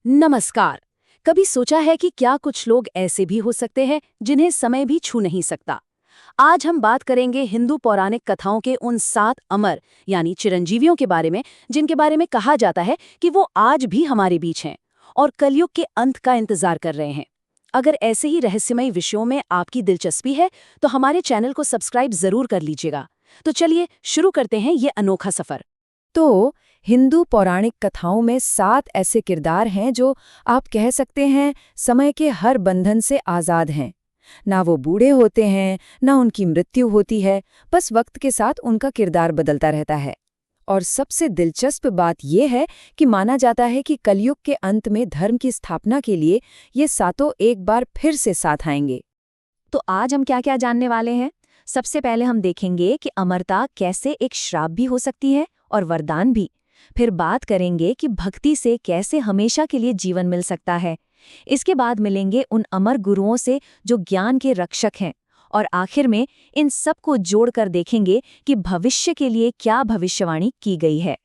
नमस्कार। कभी सोचा है कि क्या कुछ लोग ऐसे भी हो सकते हैं जिन्हें समय भी छू नहीं सकता। आज हम बात करेंगे हिंदू पौराणिक कथाओं के उन 7 अमर यानी चिरंजीवियों के बारे में, जिनके बारे में कहा जाता है कि वो आज भी हमारे बीच हैं और कलयुग के अंत का इंतजार कर रहे हैं। अगर ऐसे ही रहस्यमयी विषयों में आपकी दिलचस्पी है तो हमारे चैनल को सब्सक्राइब जरूर कर लीजिएगा। तो चलिए शुरू करते हैं ये अनोखा सफर। तो हिंदू पौराणिक कथाओं में 7 ऐसे किरदार हैं जो आप कह सकते हैं समय के हर बंधन से आज़ाद हैं। ना वो बूढ़े होते हैं, ना उनकी मृत्यु होती है, बस वक्त के साथ उनका किरदार बदलता रहता है। और सबसे दिलचस्प बात यह है कि माना जाता है कि कलयुग के अंत में धर्म की स्थापना के लिए ये सातों एक बार फिर से साथ आएंगे। तो आज हम क्या-क्या जानने वाले हैं? सबसे पहले हम देखेंगे कि अमरता कैसे एक श्राप भी हो सकती है और वरदान भी। फिर बात करेंगे कि भक्ति से कैसे हमेशा के लिए जीवन मिल सकता है। इसके बाद मिलेंगे उन अमर गुरुओं से जो ज्ञान के रक्षक हैं। और आखिर में इन सब को जोड़कर देखेंगे कि भविष्य के लिए क्या भविष्यवाणी की गई है।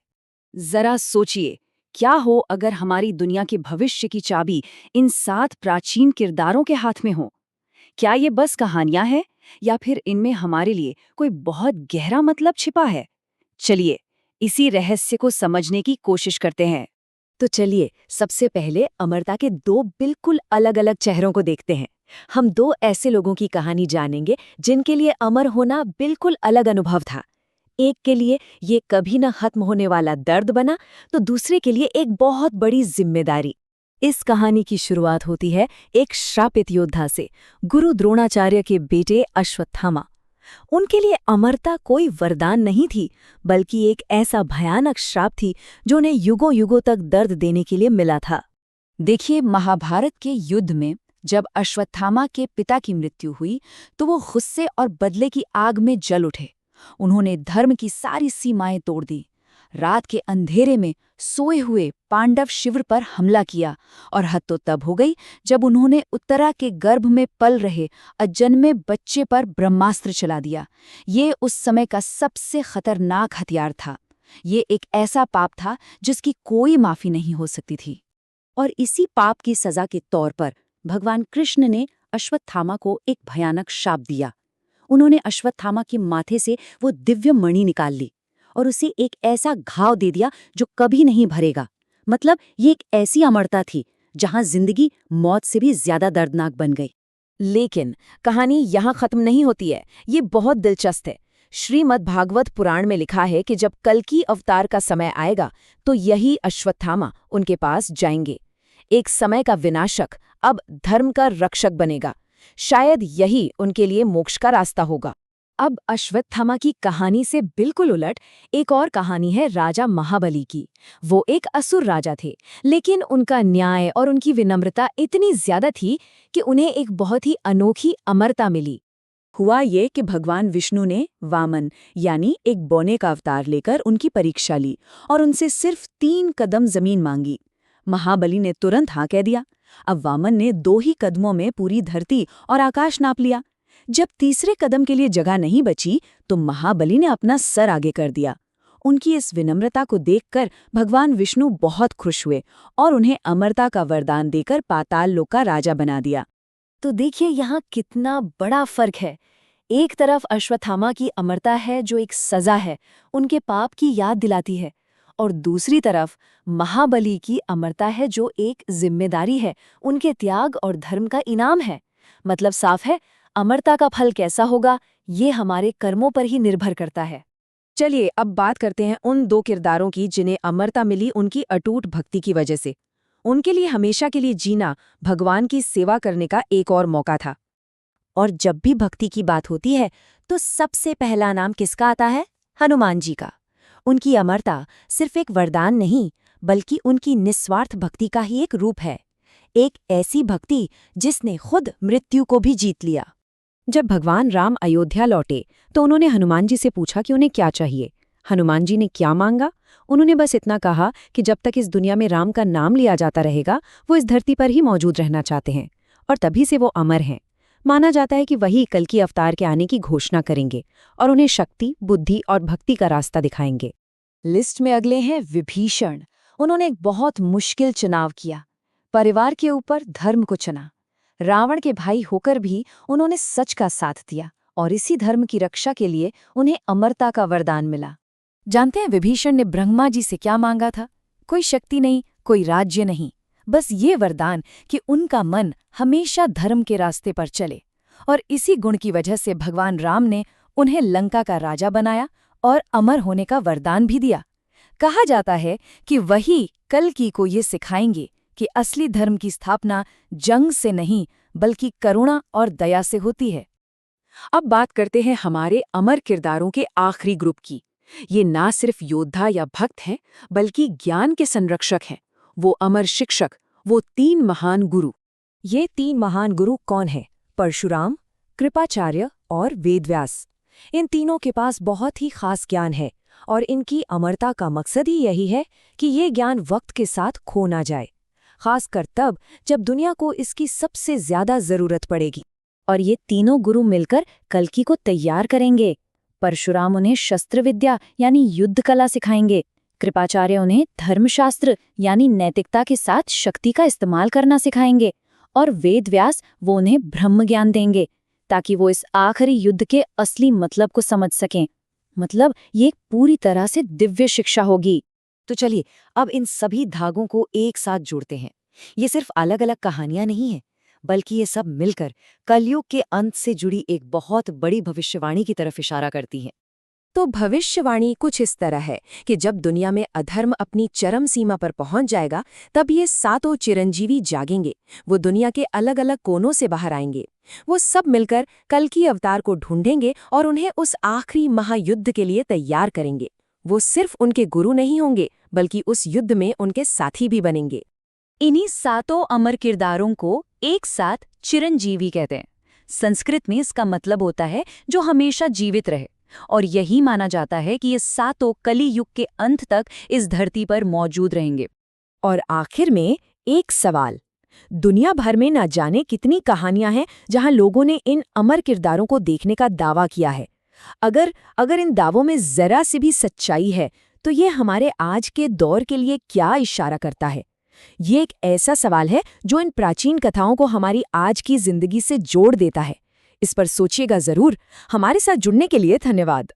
जरा सोचिए, क्या हो अगर हमारी दुनिया के भविष्य की चाबी इन 7 प्राचीन किरदारों के हाथ में हो। क्या ये बस कहानियां हैं या फिर इनमें हमारे लिए कोई बहुत गहरा मतलब छिपा है? चलिए इसी रहस्य को समझने की कोशिश करते हैं। तो चलिए सबसे पहले अमरता के 2 बिल्कुल अलग-अलग चेहरों को देखते हैं। हम 2 ऐसे लोगों की कहानी जानेंगे जिनके लिए अमर होना बिल्कुल अलग अनुभव था। एक के लिए ये कभी न खत्म होने वाला दर्द बना, तो दूसरे के लिए एक बहुत बड़ी जिम्मेदारी। इस कहानी की शुरुआत होती है एक श्रापित योद्धा से, गुरु द्रोणाचार्य के बेटे अश्वत्थामा। उनके लिए अमरता कोई वरदान नहीं थी, बल्कि एक ऐसा भयानक श्राप थी जो उन्हें युगों युगों तक दर्द देने के लिए मिला था। देखिए, महाभारत के युद्ध में जब अश्वत्थामा के पिता की मृत्यु हुई तो वो गुस्से और बदले की आग में जल उठे। उन्होंने धर्म की सारी सीमाएं तोड़ दी। रात के अंधेरे में सोए हुए पांडव शिविर पर हमला किया और हद तो तब हो गई जब उन्होंने उत्तरा के गर्भ में पल रहे अजन्मे बच्चे पर ब्रह्मास्त्र चला दिया। ये उस समय का सबसे खतरनाक हथियार था। ये एक ऐसा पाप था जिसकी कोई माफी नहीं हो सकती थी। और इसी पाप की सजा के तौर पर भगवान कृष्ण ने अश्वत्थामा को एक भयानक शाप दिया। उन्होंने अश्वत्थामा के माथे से वो दिव्य मणि निकाल ली और उसे एक ऐसा घाव दे दिया जो कभी नहीं भरेगा। मतलब ये एक ऐसी अमरता थी जहां जिंदगी मौत से भी ज्यादा दर्दनाक बन गई। लेकिन कहानी यहाँ खत्म नहीं होती है, ये बहुत दिलचस्प है। श्रीमद् भागवत पुराण में लिखा है कि जब कल्कि अवतार का समय आएगा तो यही अश्वत्थामा उनके पास जाएंगे। एक समय का विनाशक अब धर्म का रक्षक बनेगा। शायद यही उनके लिए मोक्ष का रास्ता होगा। अब अश्वत्थामा की कहानी से बिल्कुल उलट एक और कहानी है राजा महाबली की। वो एक असुर राजा थे, लेकिन उनका न्याय और उनकी विनम्रता इतनी ज्यादा थी कि उन्हें एक बहुत ही अनोखी अमरता मिली। हुआ ये कि भगवान विष्णु ने वामन यानी एक बौने का अवतार लेकर उनकी परीक्षा ली और उनसे सिर्फ 3 कदम जमीन मांगी। महाबली ने तुरंत हाँ कह दिया। अब वामन ने 2 ही कदमों में पूरी धरती और आकाश नाप लिया। जब तीसरे कदम के लिए जगह नहीं बची तो महाबली ने अपना सर आगे कर दिया। उनकी इस विनम्रता को देखकर भगवान विष्णु बहुत खुश हुए और उन्हें अमरता का वरदान देकर पाताल लोक का राजा बना दिया। तो देखिए यहाँ कितना बड़ा फर्क है। एक तरफ अश्वत्थामा की अमरता है जो एक सजा है, उनके पाप की याद दिलाती है, और दूसरी तरफ महाबली की अमरता है जो एक जिम्मेदारी है, उनके त्याग और धर्म का इनाम है। मतलब साफ है, अमरता का फल कैसा होगा ये हमारे कर्मों पर ही निर्भर करता है। चलिए अब बात करते हैं उन 2 किरदारों की जिन्हें अमरता मिली उनकी अटूट भक्ति की वजह से। उनके लिए हमेशा के लिए जीना भगवान की सेवा करने का एक और मौका था। और जब भी भक्ति की बात होती है तो सबसे पहला नाम किसका आता है? हनुमान जी का। उनकी अमरता सिर्फ एक वरदान नहीं, बल्कि उनकी निस्वार्थ भक्ति का ही एक रूप है। एक ऐसी भक्ति जिसने खुद मृत्यु को भी जीत लिया। जब भगवान राम अयोध्या लौटे तो उन्होंने हनुमान जी से पूछा कि उन्हें क्या चाहिए। हनुमान जी ने क्या मांगा? उन्होंने बस इतना कहा कि जब तक इस दुनिया में राम का नाम लिया जाता रहेगा वो इस धरती पर ही मौजूद रहना चाहते हैं, और तभी से वो अमर हैं। माना जाता है कि वही कल्कि अवतार के आने की घोषणा करेंगे और उन्हें शक्ति, बुद्धि और भक्ति का रास्ता दिखाएंगे। लिस्ट में अगले हैं विभीषण। उन्होंने एक बहुत मुश्किल चुनाव किया। परिवार के ऊपर धर्म को चुना। रावण के भाई होकर भी उन्होंने सच का साथ दिया और इसी धर्म की रक्षा के लिए उन्हें अमरता का वरदान मिला। जानते हैं विभीषण ने ब्रह्मा जी से क्या मांगा था? कोई शक्ति नहीं, कोई राज्य नहीं, बस ये वरदान कि उनका मन हमेशा धर्म के रास्ते पर चले। और इसी गुण की वजह से भगवान राम ने उन्हें लंका का राजा बनाया और अमर होने का वरदान भी दिया। कहा जाता है कि वही कल्कि को ये सिखाएंगे कि असली धर्म की स्थापना जंग से नहीं बल्कि करुणा और दया से होती है। अब बात करते हैं हमारे अमर किरदारों के आखिरी ग्रुप की। ये ना सिर्फ योद्धा या भक्त हैं, बल्कि ज्ञान के संरक्षक हैं। वो अमर शिक्षक, वो 3 महान गुरु। ये 3 महान गुरु कौन हैं? परशुराम, कृपाचार्य और वेदव्यास। इन तीनों के पास बहुत ही खास ज्ञान है और इनकी अमरता का मकसद ही यही है कि ये ज्ञान वक्त के साथ खो ना जाए, खासकर तब जब दुनिया को इसकी सबसे ज्यादा जरूरत पड़ेगी। और ये तीनों गुरु मिलकर कल्कि को तैयार करेंगे। परशुराम उन्हें शस्त्र विद्या यानी युद्ध कला सिखाएंगे, कृपाचार्य उन्हें धर्मशास्त्र यानी नैतिकता के साथ शक्ति का इस्तेमाल करना सिखाएंगे, और वेदव्यास वो उन्हें ब्रह्म ज्ञान देंगे ताकि वो इस आखिरी युद्ध के असली मतलब को समझ सकें। मतलब ये एक पूरी तरह से दिव्य शिक्षा होगी। तो चलिए अब इन सभी धागों को एक साथ जोड़ते हैं। ये सिर्फ अलग अलग कहानियां नहीं हैं, बल्कि ये सब मिलकर कलयुग के अंत से जुड़ी एक बहुत बड़ी भविष्यवाणी की तरफ इशारा करती हैं। तो भविष्यवाणी कुछ इस तरह है कि जब दुनिया में अधर्म अपनी चरम सीमा पर पहुंच जाएगा, तब ये 7 चिरंजीवी जागेंगे। वो दुनिया के अलग अलग कोनों से बाहर आएंगे। वो सब मिलकर कल्कि अवतार को ढूंढेंगे और उन्हें उस आखिरी महायुद्ध के लिए तैयार करेंगे। वो सिर्फ उनके गुरु नहीं होंगे, बल्कि उस युद्ध में उनके साथी भी बनेंगे। इन्हीं 7 अमर किरदारों को एक साथ चिरंजीवी कहते हैं। संस्कृत में इसका मतलब होता है जो हमेशा जीवित रहे, और यही माना जाता है कि ये 7 कली युग के अंत तक इस धरती पर मौजूद रहेंगे। और आखिर में एक सवाल, दुनिया भर में न जाने कितनी कहानियां हैं जहां लोगों ने इन अमर किरदारों को देखने का दावा किया है। अगर इन दावों में जरा सी भी सच्चाई है, तो ये हमारे आज के दौर के लिए क्या इशारा करता है? ये एक ऐसा सवाल है जो इन प्राचीन कथाओं को हमारी आज की जिंदगी से जोड़ देता है। इस पर सोचिएगा जरूर। हमारे साथ जुड़ने के लिए धन्यवाद।